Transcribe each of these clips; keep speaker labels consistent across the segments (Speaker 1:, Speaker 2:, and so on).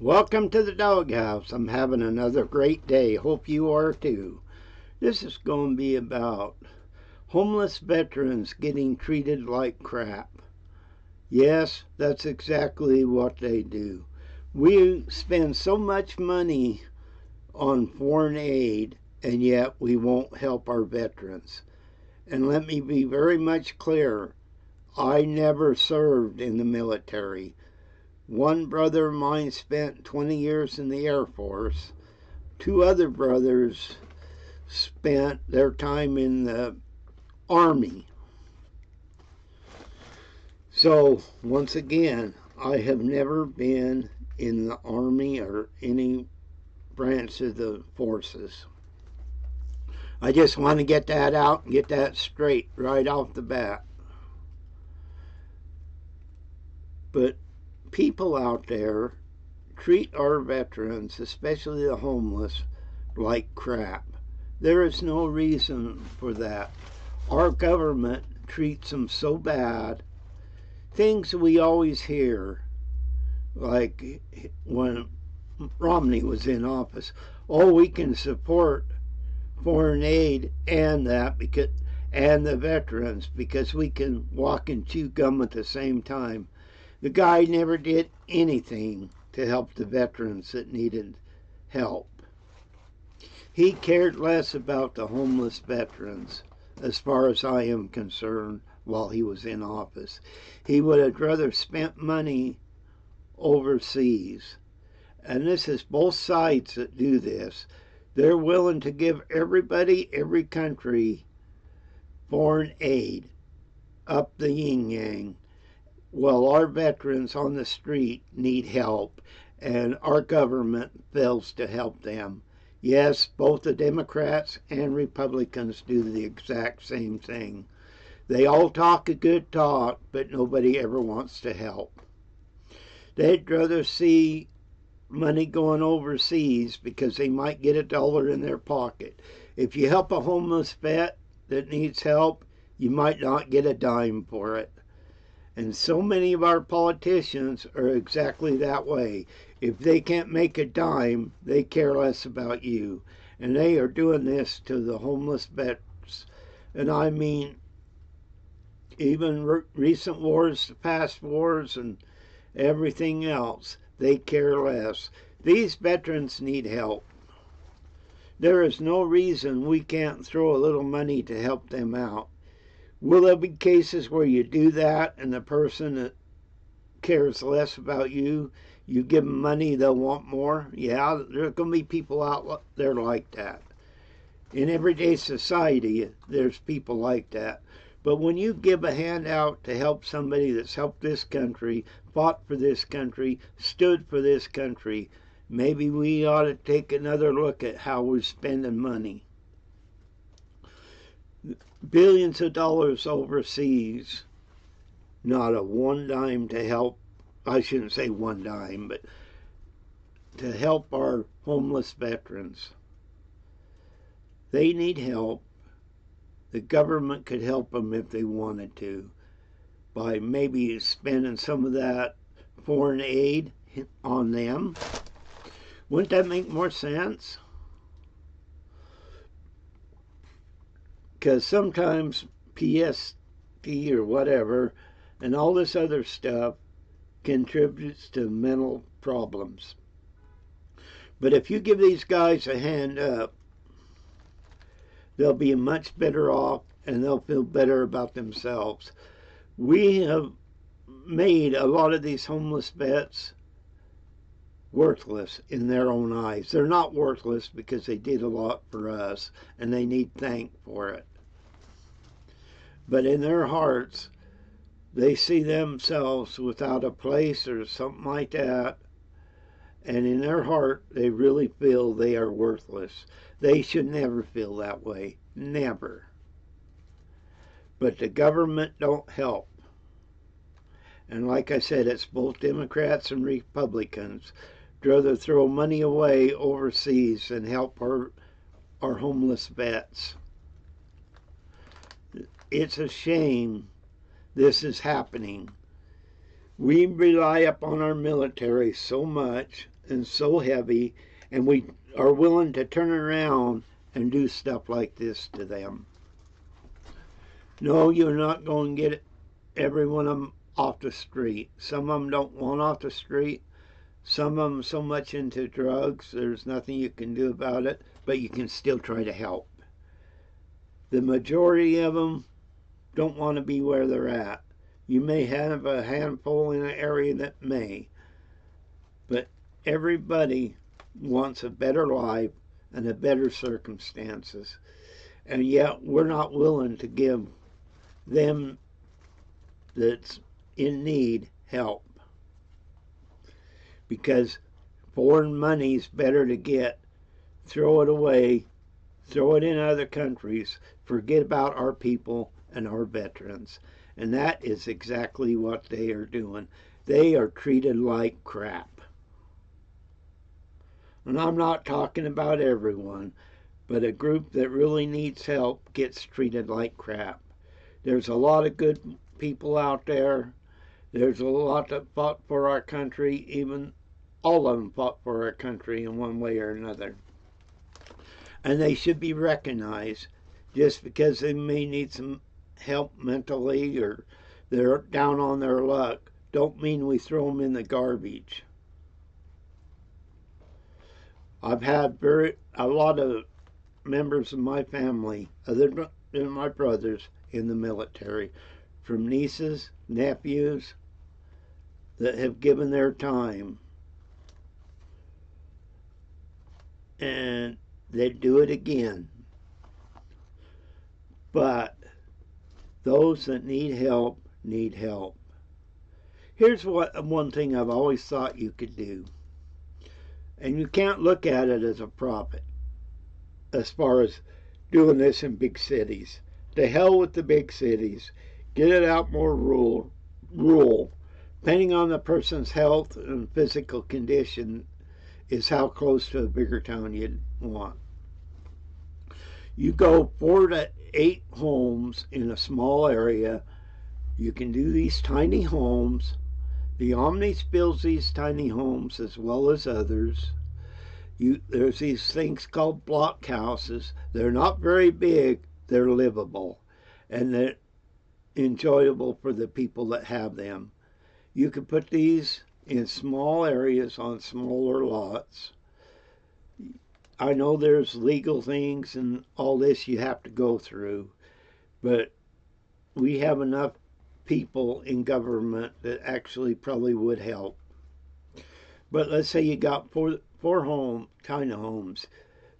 Speaker 1: Welcome to the doghouse. I'm having another great day. Hope you are too. This is going to be about homeless veterans getting treated like crap. Yes, that's exactly what they do. We spend so much money on foreign aid, and yet we won't help our veterans. And let me be very much clear, I never served in the military. One brother of mine spent 20 years in the Air Force. Two other brothers spent their time in the Army. So, once again, I have never been in the Army or any branch of the forces. I just want to get that out and get that straight right off the bat. But people out there treat our veterans, especially the homeless, like crap. There is no reason for that. Our government treats them so bad. Things we always hear, like when Romney was in office, oh, we can support foreign aid and that because and the veterans because we can walk and chew gum at the same time. The guy never did anything to help the veterans that needed help. He cared less about the homeless veterans, as far as I am concerned, while he was in office. He would have rather spent money overseas. And this is both sides that do this. They're willing to give everybody, every country, foreign aid up the yin yang. Well, our veterans on the street need help, and our government fails to help them. Yes, both the Democrats and Republicans do the exact same thing. They all talk a good talk, but nobody ever wants to help. They'd rather see money going overseas because they might get $1 in their pocket. If you help a homeless vet that needs help, you might not get a dime for it. And so many of our politicians are exactly that way. If they can't make a dime, they care less about you. And they are doing this to the homeless vets. And I mean, even recent wars, past wars, and everything else, they care less. These veterans need help. There is no reason we can't throw a little money to help them out. Will there be cases where you do that and the person that cares less about you, you give them money, they'll want more? Yeah, there's going to be people out there like that. In everyday society, there's people like that. But when you give a handout to help somebody that's helped this country, fought for this country, stood for this country, maybe we ought to take another look at how we're spending money. Billions of dollars overseas, not a one dime to help, I shouldn't say one dime, but to help our homeless veterans. They need help. The government could help them if they wanted to by maybe spending some of that foreign aid on them. Wouldn't that make more sense? Because sometimes PSP or whatever and all this other stuff contributes to mental problems. But if you give these guys a hand up, they'll be much better off and they'll feel better about themselves. We have made a lot of these homeless vets worthless in their own eyes. They're not worthless because they did a lot for us and they need thank for it. But in their hearts, they see themselves without a place or something like that. And in their heart, they really feel they are worthless. They should never feel that way. Never. But the government don't help. And like I said, it's both Democrats and Republicans. Rather throw money away overseas and help our homeless vets. It's a shame this is happening. We rely upon our military so much, and so heavy, and we are willing to turn around and do stuff like this to them. No, you're not going to get every one of them off the street. Some of them don't want off the street. Some of them so much into drugs, there's nothing you can do about it, but you can still try to help. The majority of them don't want to be where they're at. You may have a handful in an area that may, but everybody wants a better life and a better circumstances. And yet we're not willing to give them that's in need help, because foreign money's better to get. Throw it away, throw it in other countries, forget about our people and our veterans. And that is exactly what they are doing. They are treated like crap. And I'm not talking about everyone, but a group that really needs help gets treated like crap. There's a lot of good people out there. There's a lot that fought for our country. Even all of them fought for our country in one way or another. And they should be recognized. Just because they may need some help mentally or they're down on their luck, don't mean we throw them in the garbage. I've had a lot of members of my family, other than my brothers, in the military, from nieces, nephews, that have given their time, and they'd do it again. But those that need help need help. Here's one thing I've always thought you could do, and you can't look at it as a profit as far as doing this in big cities. To hell with the big cities. Get it out more rural. Depending on the person's health and physical condition is how close to a bigger town you'd want. You go 4 to 8 homes in a small area. You can do these tiny homes. The Omnis builds these tiny homes as well as others. There's these things called block houses. They're not very big. They're livable, and they're enjoyable for the people that have them. You can put these in small areas on smaller lots. I know there's legal things and all this you have to go through, but we have enough people in government that actually probably would help. But let's say you got four tiny homes.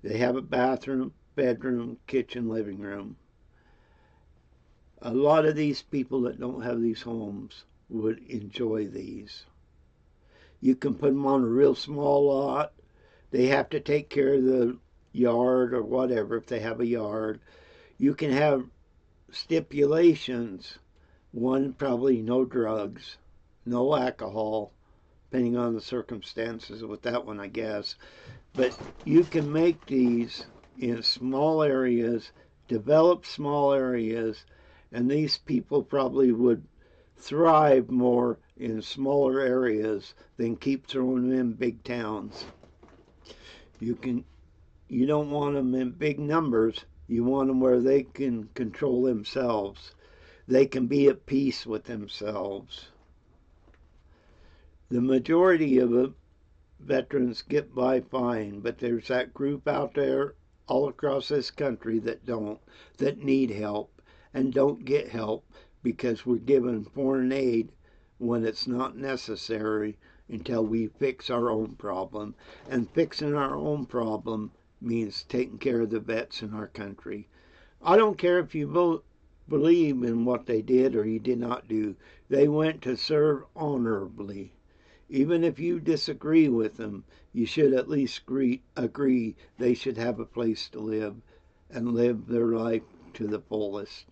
Speaker 1: They have a bathroom, bedroom, kitchen, living room. A lot of these people that don't have these homes would enjoy these. You can put them on a real small lot. They have to take care of the yard or whatever if they have a yard. You can have stipulations. One, probably no drugs, no alcohol, depending on the circumstances with that one, I guess. But you can make these in small areas, develop small areas, and these people probably would thrive more in smaller areas than keep throwing them in big towns. You don't want them in big numbers. You want them where they can control themselves. They can be at peace with themselves. The majority of veterans get by fine, but there's that group out there all across this country that don't, that need help and don't get help because we're given foreign aid when it's not necessary until we fix our own problem. And fixing our own problem means taking care of the vets in our country. I don't care if you believe in what they did or you did not do. They went to serve honorably. Even if you disagree with them, you should at least agree they should have a place to live and live their life to the fullest.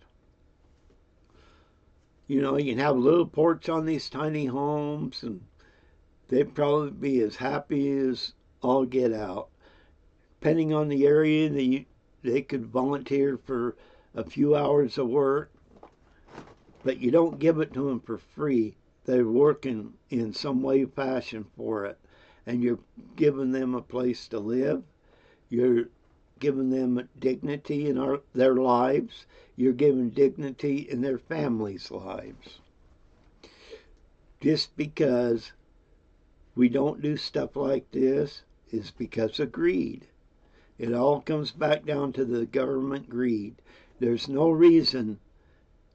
Speaker 1: You know, you can have little porch on these tiny homes, and they'd probably be as happy as all get out. Depending on the area, they could volunteer for a few hours of work, but you don't give it to them for free. They're working in some way, fashion for it. and you're giving them a place to live. You're giving them dignity in their lives. You're giving dignity in their families' lives. Just because we don't do stuff like this is because of greed. It all comes back down to the government greed. There's no reason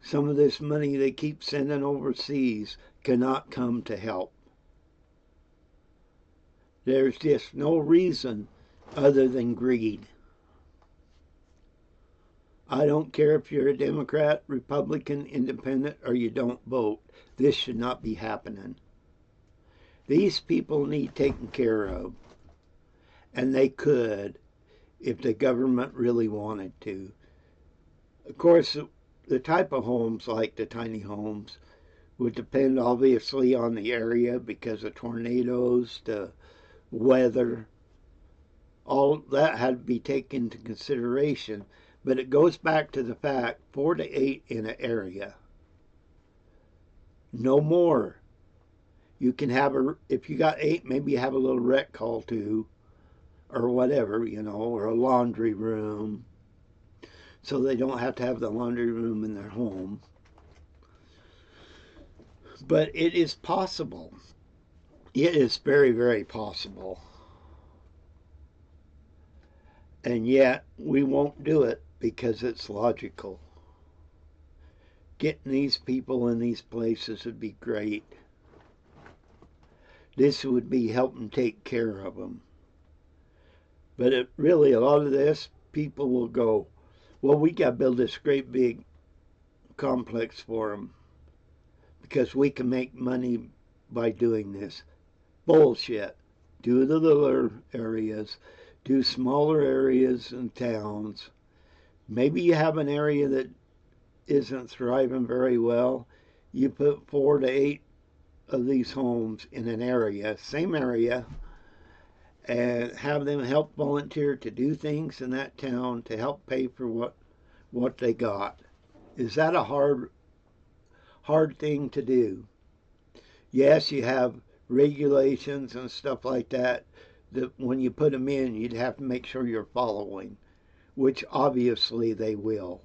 Speaker 1: some of this money they keep sending overseas cannot come to help. There's just no reason other than greed. I don't care if you're a Democrat, Republican, Independent, or you don't vote. This should not be happening. These people need taken care of, and they could if the government really wanted to. Of course, the type of homes, like the tiny homes, would depend obviously on the area because of tornadoes, the weather. All that had to be taken into consideration. But it goes back to the fact 4 to 8 in an area. No more. You can have if you got 8, maybe you have a little rec hall too, or whatever, or a laundry room. So they don't have to have the laundry room in their home. But it is possible. It is very, very possible. And yet we won't do it because it's logical. Getting these people in these places would be great. This would be helping take care of them. But a lot of this, people will go, well, we got to build this great big complex for them because we can make money by doing this. Bullshit. Do the little areas. Do smaller areas and towns. Maybe you have an area that isn't thriving very well. You put 4 to 8 of these homes in an area, same area, and have them help volunteer to do things in that town to help pay for what they got. Is that a hard thing to do? Yes, you have regulations and stuff like that when you put them in, you'd have to make sure you're following, which obviously they will.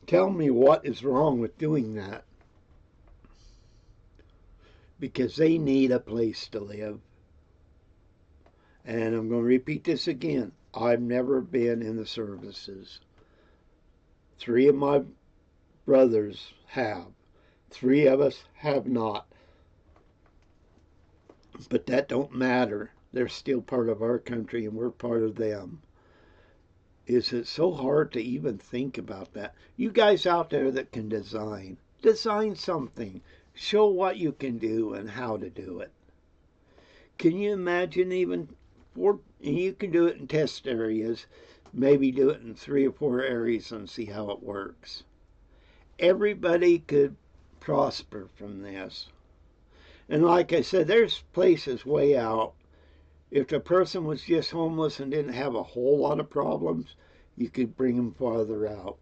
Speaker 1: Tell me what is wrong with doing that. Because they need a place to live. And I'm going to repeat this again. I've never been in the services. 3 of my brothers have. 3 of us have not. But that don't matter. They're still part of our country and we're part of them. Is it so hard to even think about that? You guys out there that can design something. Show what you can do and how to do it. Can you imagine and you can do it in test areas, maybe do it in 3 or 4 areas and see how it works. Everybody could prosper from this. And like I said, there's places way out. If the person was just homeless and didn't have a whole lot of problems, you could bring them farther out.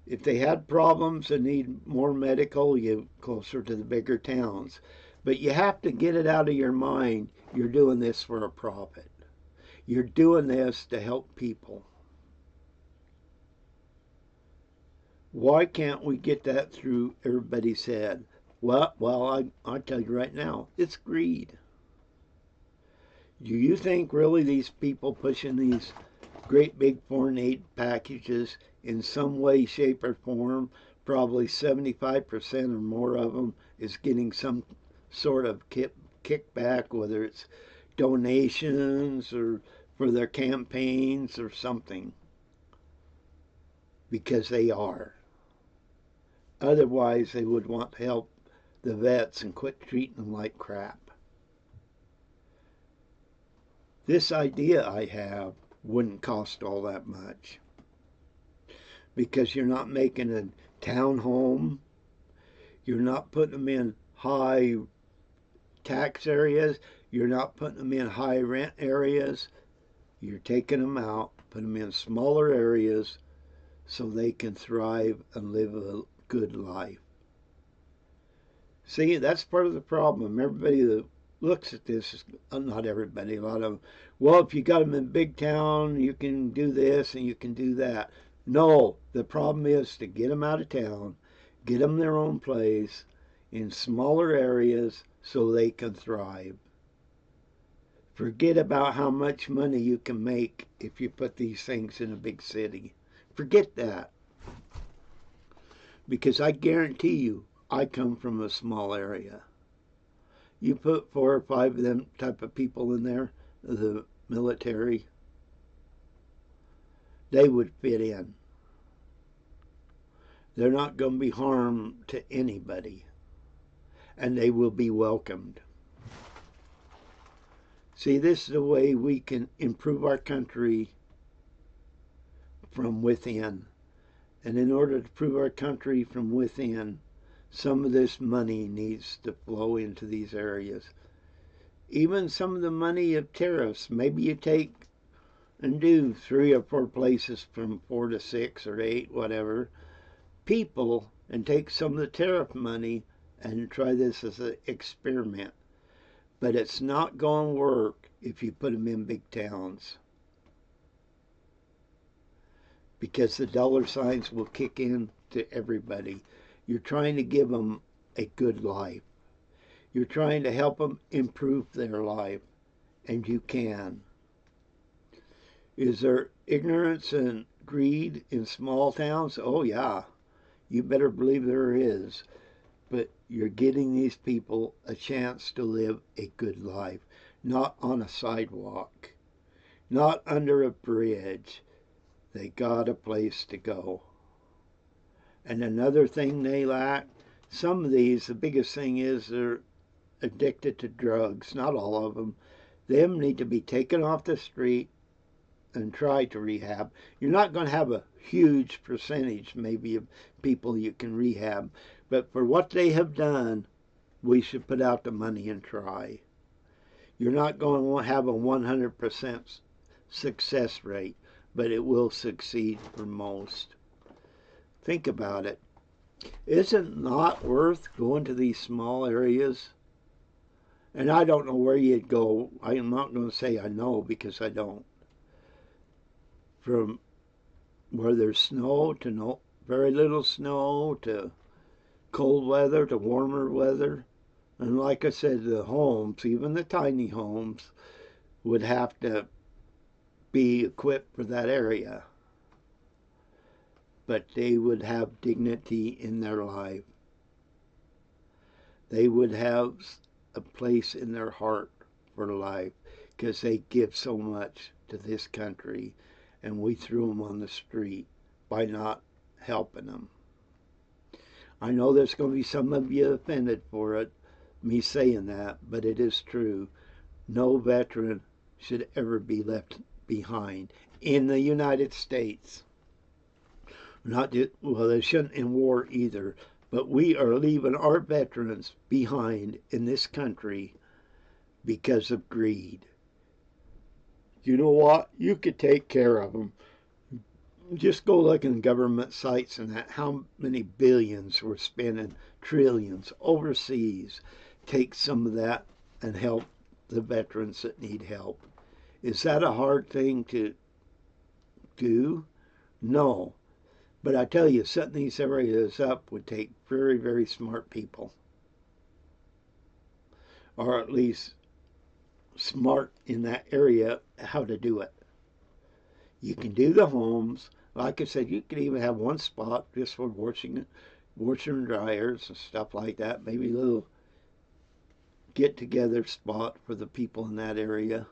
Speaker 1: If they had problems and need more medical, you closer to the bigger towns. But you have to get it out of your mind you're doing this for a profit. You're doing this to help people. Why can't we get that through everybody's head? Well, I tell you right now, it's greed. Do you think really these people pushing these great big foreign aid packages in some way, shape, or form, probably 75% or more of them is getting some sort of kickback, whether it's donations or for their campaigns or something? Because they are. Otherwise, they would want to help the vets and quit treating them like crap. This idea I have wouldn't cost all that much because you're not making a townhome, you're not putting them in high tax areas, you're not putting them in high rent areas, you're taking them out, putting them in smaller areas so they can thrive and live a good life. See, that's part of the problem. Everybody that looks at this, not everybody, a lot of them, well, if you got them in big town, you can do this and you can do that. No, the problem is to get them out of town, get them their own place in smaller areas so they can thrive. Forget about how much money you can make if you put these things in a big city. Forget that. Because I guarantee you, I come from a small area. You put 4 or 5 of them type of people in there, the military, they would fit in. They're not going to be harmed to anybody, and they will be welcomed. See, this is the way we can improve our country from within. And in order to improve our country from within, some of this money needs to flow into these areas. Even some of the money of tariffs, maybe you take and do 3 or 4 places from 4 to 6 or 8, whatever, people, and take some of the tariff money and try this as an experiment. But it's not going to work if you put them in big towns, because the dollar signs will kick in to everybody. You're trying to give them a good life. You're trying to help them improve their life, and you can. Is there ignorance and greed in small towns? Oh, yeah. You better believe there is. But you're getting these people a chance to live a good life, not on a sidewalk, not under a bridge. They got a place to go. And another thing they lack, some of these, the biggest thing is they're addicted to drugs. Not all of them. Them need to be taken off the street and try to rehab. You're not going to have a huge percentage, maybe, of people you can rehab. But for what they have done, we should put out the money and try. You're not going to have a 100% success rate, but it will succeed for most. Think about it. Isn't it not worth going to these small areas? And I don't know where you'd go. I am not going to say I know, because I don't. From where there's snow to no, very little snow, to cold weather, to warmer weather. And like I said, the homes, even the tiny homes, would have to be equipped for that area. But they would have dignity in their life. They would have a place in their heart for life, because they give so much to this country, and we threw them on the street by not helping them. I know there's going to be some of you offended for it, me saying that, but it is true. No veteran should ever be left behind in the United States. Not just, well, they shouldn't in war either, but we are leaving our veterans behind in this country because of greed. You know what? You could take care of them. Just go look in government sites and that, how many billions we're spending, trillions overseas. Take some of that and help the veterans that need help. Is that a hard thing to do? No. But I tell you, setting these areas up would take very, very smart people. Or at least smart in that area how to do it. You can do the homes. Like I said, you could even have one spot just for washing and dryers and stuff like that. Maybe a little get-together spot for the people in that area.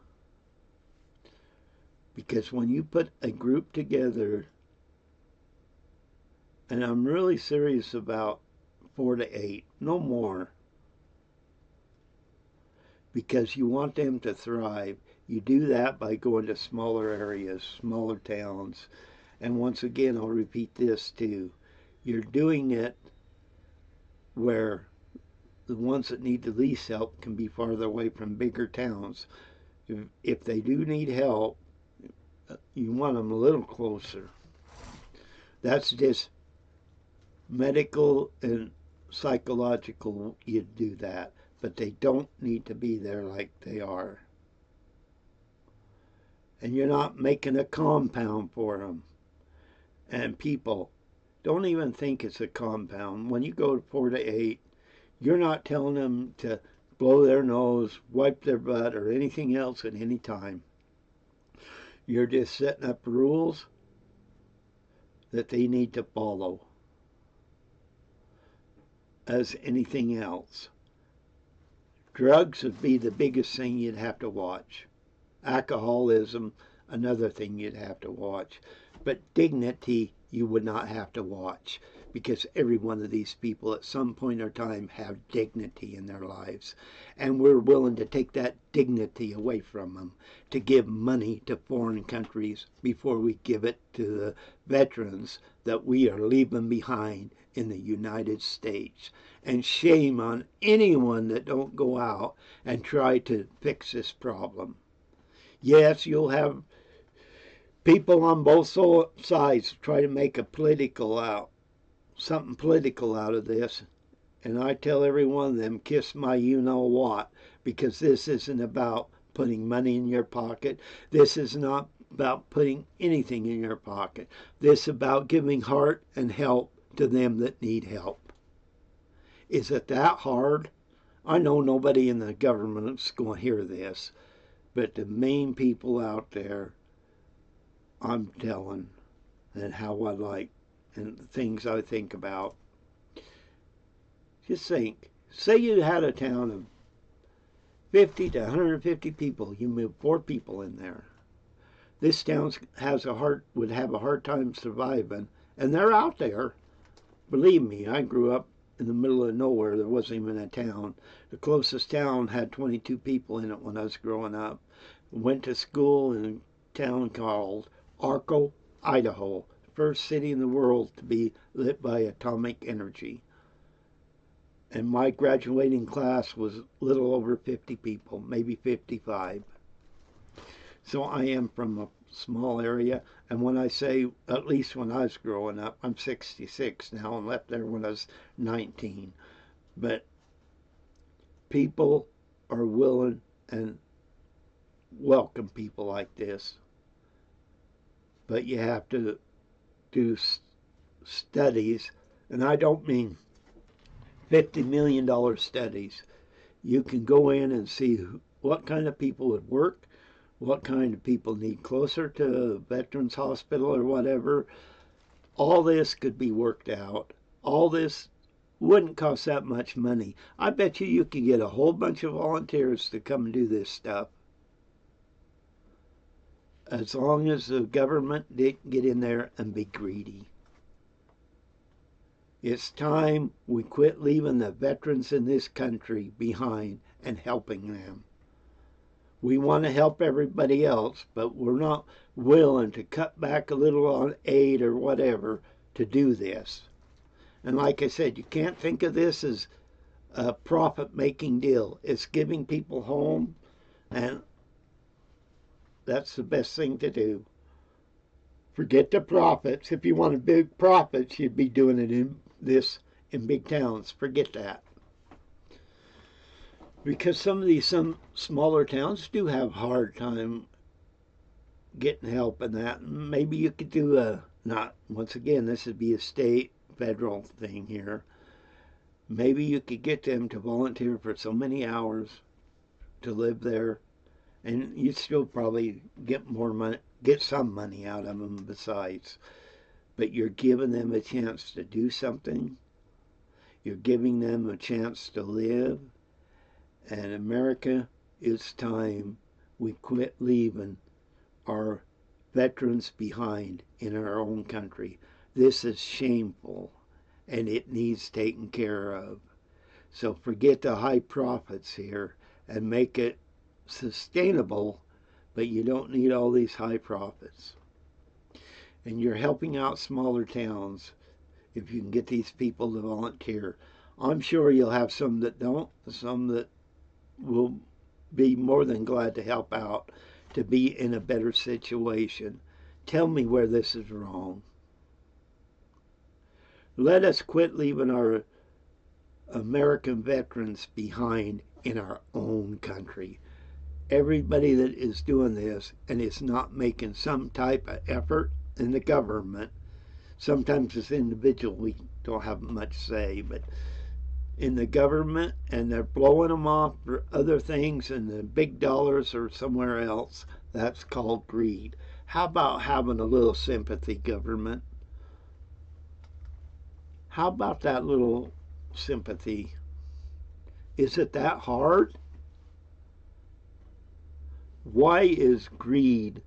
Speaker 1: Because when you put a group together, and I'm really serious about 4 to 8, no more, because you want them to thrive. You do that by going to smaller areas, smaller towns. And once again, I'll repeat this too. You're doing it where the ones that need the least help can be farther away from bigger towns. If they do need help, you want them a little closer. That's just medical and psychological. You do that. but they don't need to be there like they are. And you're not making a compound for them. And people, don't even think it's a compound. When you go to 4 to 8, you're not telling them to blow their nose, wipe their butt, or anything else at any time. You're just setting up rules that they need to follow as anything else. Drugs would be the biggest thing you'd have to watch. Alcoholism, another thing you'd have to watch. But dignity, you would not have to watch, because every one of these people at some point or time have dignity in their lives. And we're willing to take that dignity away from them to give money to foreign countries before we give it to the veterans that we are leaving behind in the United States. And shame on anyone that don't go out and try to fix this problem. Yes, you'll have people on both sides try to make something political out of this. And I tell every one of them, kiss my you-know-what, because this isn't about putting money in your pocket. This is not about putting anything in your pocket. This is about giving heart and help to them that need help. Is it that hard? I know nobody in the government's going to hear this, but the main people out there, I'm telling, and how I like, and the things I think about. Just think, say you had a town of 50 to 150 people, you move 4 people in there. This town would have a hard time surviving, and they're out there. Believe me, I grew up in the middle of nowhere. There wasn't even a town. The closest town had 22 people in it when I was growing up. Went to school in a town called Arco, Idaho, first city in the world to be lit by atomic energy. And my graduating class was a little over 50 people, maybe 55. So I am from a small area, and when I say, at least when I was growing up, I'm 66 now and left there when I was 19. But people are willing and welcome people like this. But you have to do studies, and I don't mean $50 million studies. You can go in and see what kind of people would work, what kind of people need closer to a veterans hospital or whatever. All this could be worked out. All this wouldn't cost that much money. I bet you could get a whole bunch of volunteers to come and do this stuff. As long as the government didn't get in there and be greedy. It's time we quit leaving the veterans in this country behind and helping them. We want to help everybody else, but we're not willing to cut back a little on aid or whatever to do this. And like I said, you can't think of this as a profit-making deal. It's giving people home, and that's the best thing to do. Forget the profits. If you wanted big profits, you'd be doing it in big towns. Forget that. Because some smaller towns do have a hard time getting help in that. Maybe you could do once again, this would be a state, federal thing here. Maybe you could get them to volunteer for so many hours to live there, and you'd still probably get more money, get some money out of them besides. But you're giving them a chance to do something. You're giving them a chance to live. And America, it's time we quit leaving our veterans behind in our own country. This is shameful, and it needs taken care of. So forget the high profits here and make it sustainable, but you don't need all these high profits. And you're helping out smaller towns if you can get these people to volunteer. I'm sure you'll have some that don't, some that will be more than glad to help out to be in a better situation. Tell me where this is wrong. Let us quit leaving our American veterans behind in our own country. Everybody that is doing this and is not making some type of effort in the government, sometimes as individual we don't have much say, but in the government, and they're blowing them off for other things and the big dollars are somewhere else, that's called greed. How about having a little sympathy, government? How about that little sympathy? Is it that hard? Why is greed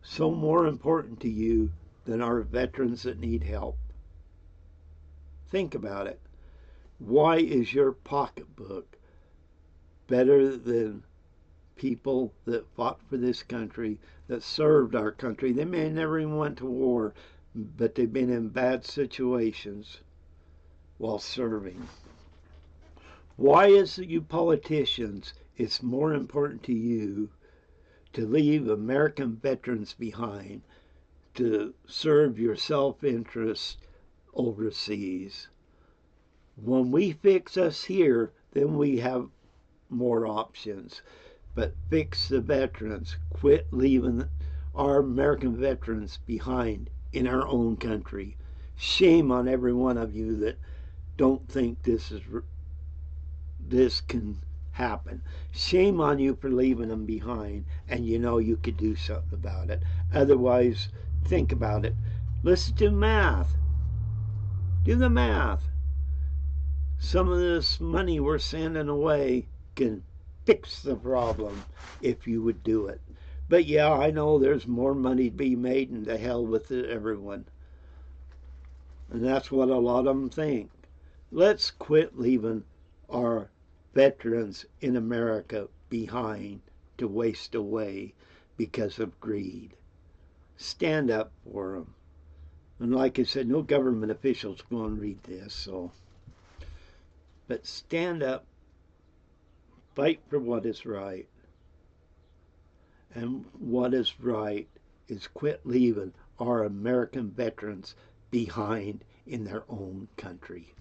Speaker 1: so more important to you than our veterans that need help? Think about it. Why is your pocketbook better than people that fought for this country, that served our country? They may never even went to war, but they've been in bad situations while serving. Why is it you politicians, it's more important to you to leave American veterans behind to serve your self-interest overseas? When we fix us here, then we have more options. But fix the veterans. Quit leaving our American veterans behind in our own country. Shame on every one of you that don't think this can happen. Shame on you for leaving them behind, and you know you could do something about it. Otherwise, think about it. Let's do math. Do the math. Some of this money we're sending away can fix the problem if you would do it. But yeah, I know there's more money to be made, and to hell with it, everyone. And that's what a lot of them think. Let's quit leaving our veterans in America behind to waste away because of greed. Stand up for them. And like I said, no government officials go and read this, so. But stand up, fight for what is right. And what is right is quit leaving our American veterans behind in their own country.